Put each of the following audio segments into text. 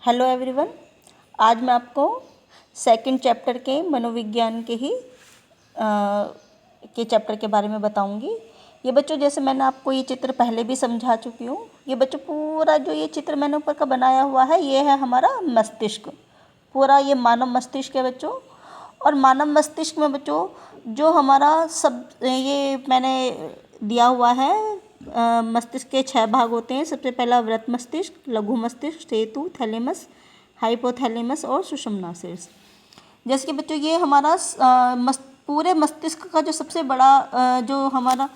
Hello everyone, आज मैं आपको सेकंड चैप्टर के मनोविज्ञान के चैप्टर के बारे में बताऊंगी। ये बच्चों, जैसे मैंने आपको ये चित्र पहले भी समझा चुकी हूँ। ये बच्चों पूरा जो ये चित्र मैंने ऊपर का बनाया हुआ है, ये है हमारा मस्तिष्क। पूरा ये मानव मस्तिष्क है बच्चों। और मानव मस्तिष्क में बच्चों जो हमारा सब ये मैंने दिया हुआ है, मस्तिष्क के 6 भाग होते हैं। सबसे पहला वृत्त मस्तिष्क, लघु मस्तिष्क, सेतु, थैलेमस, हाइपोथैलेमस और सुषुम्ना शीर्ष। जैसे कि बच्चों ये हमारा पूरे मस्तिष्क का जो सबसे बड़ा जो हमारा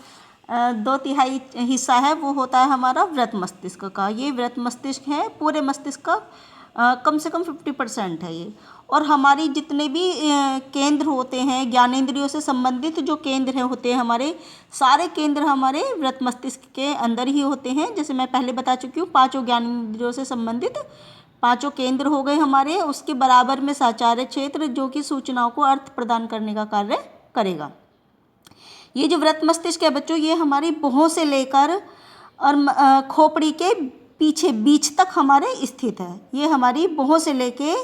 2/3 हिस्सा है वो होता है हमारा वृत्त मस्तिष्क का। ये वृत्त मस्तिष्क है, पूरे मस्तिष्क का कम से कम 50% है ये। और हमारी जितने भी केंद्र होते हैं, ज्ञानेंद्रियों से संबंधित जो केंद्र होते हैं, हमारे सारे केंद्र हमारे वृत्त मस्तिष्क के अंदर ही होते हैं। जैसे मैं पहले बता चुकी हूँ, 5 ज्ञानेंद्रियों से संबंधित 5 केंद्र हो गए हमारे। उसके बराबर में साचार्य क्षेत्र, जो कि सूचनाओं को अर्थ प्रदान करने का कार्य करेगा। ये जो वृत्त मस्तिष्क है बच्चों, ये हमारी भौहों से लेकर और खोपड़ी के पीछे बीच तक हमारे स्थित है। ये हमारी भौहों से लेके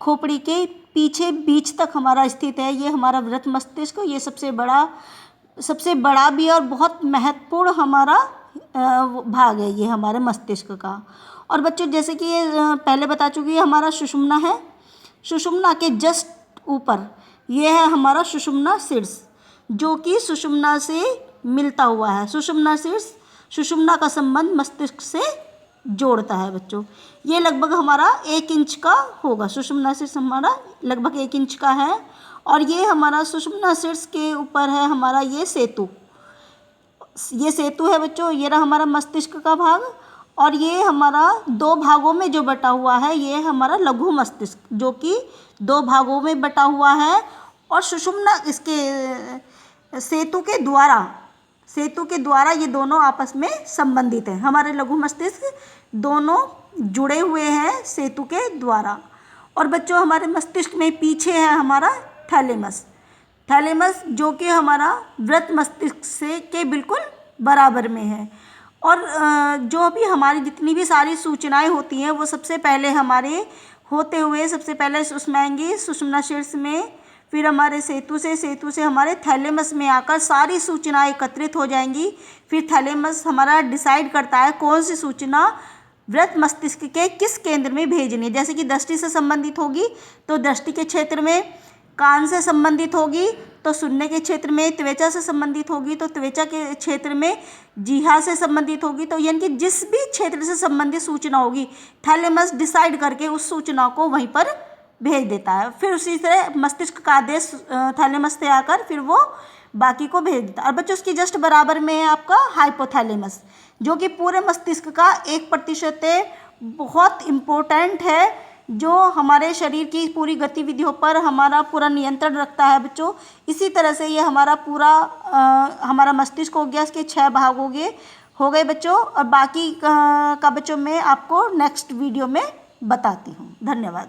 खोपड़ी के पीछे बीच तक हमारा स्थित है। ये हमारा वृत्त मस्तिष्क, ये सबसे बड़ा भी और बहुत महत्वपूर्ण हमारा भाग है ये हमारे मस्तिष्क का। और बच्चों जैसे कि ये पहले बता चुकी है, हमारा सुषुम्ना है। सुषुम्ना के जस्ट ऊपर ये है हमारा सुषुम्ना शीर्ष, जो कि सुषुम्ना से मिलता हुआ है। सुषुम्ना शीर्ष सुषुम्ना का संबंध मस्तिष्क से जोड़ता है बच्चों। ये लगभग हमारा 1 इंच का होगा। सुषुम्ना शीर्ष हमारा लगभग 1 इंच का है। और ये हमारा सुषुम्ना शीर्ष के ऊपर है हमारा ये सेतु। ये सेतु है बच्चों, ये रहा हमारा मस्तिष्क का भाग। और ये हमारा 2 भागों में जो बटा हुआ है, ये हमारा लघु मस्तिष्क, जो कि 2 भागों में बटा हुआ है। और सुषुम्ना इसके सेतु के द्वारा ये दोनों आपस में संबंधित हैं। हमारे लघु मस्तिष्क दोनों जुड़े हुए हैं सेतु के द्वारा। और बच्चों हमारे मस्तिष्क में पीछे है हमारा थैलेमस, जो कि हमारा वृत्त मस्तिष्क से के बिल्कुल बराबर में है। और जो भी हमारी जितनी भी सारी सूचनाएं होती हैं, वो सबसे पहले हमारे होते हुए सबसे पहले उसमें आएंगी सुषुम्ना शीर्ष में, फिर हमारे सेतु से हमारे थैलेमस में आकर सारी सूचनाएं एकत्रित हो जाएंगी। फिर थैलेमस हमारा डिसाइड करता है कौन सी सूचना वृत्त मस्तिष्क के किस केंद्र में भेजनी है। जैसे कि दृष्टि से संबंधित होगी तो दृष्टि के क्षेत्र में, कान से संबंधित होगी तो सुनने के क्षेत्र में, त्वचा से संबंधित होगी तो त्वचा के क्षेत्र में, जीहा से संबंधित होगी तो यानी कि जिस भी क्षेत्र से संबंधित सूचना होगी, थैलेमस डिसाइड करके उस सूचना को वहीं पर भेज देता है। फिर उसी तरह मस्तिष्क का आदेश थैलेमस से आकर फिर वो बाकी को भेज देता है। और बच्चों उसकी जस्ट बराबर में है आपका हाइपोथैलेमस, जो कि पूरे मस्तिष्क का 1% है, बहुत इम्पोर्टेंट है, जो हमारे शरीर की पूरी गतिविधियों पर हमारा पूरा नियंत्रण रखता है बच्चों। इसी तरह से ये हमारा पूरा हमारा मस्तिष्क हो गया, इसके 6 भाग हो गए बच्चों। और बाकी का बच्चों मैं आपको नेक्स्ट वीडियो में बताती हूँ। धन्यवाद।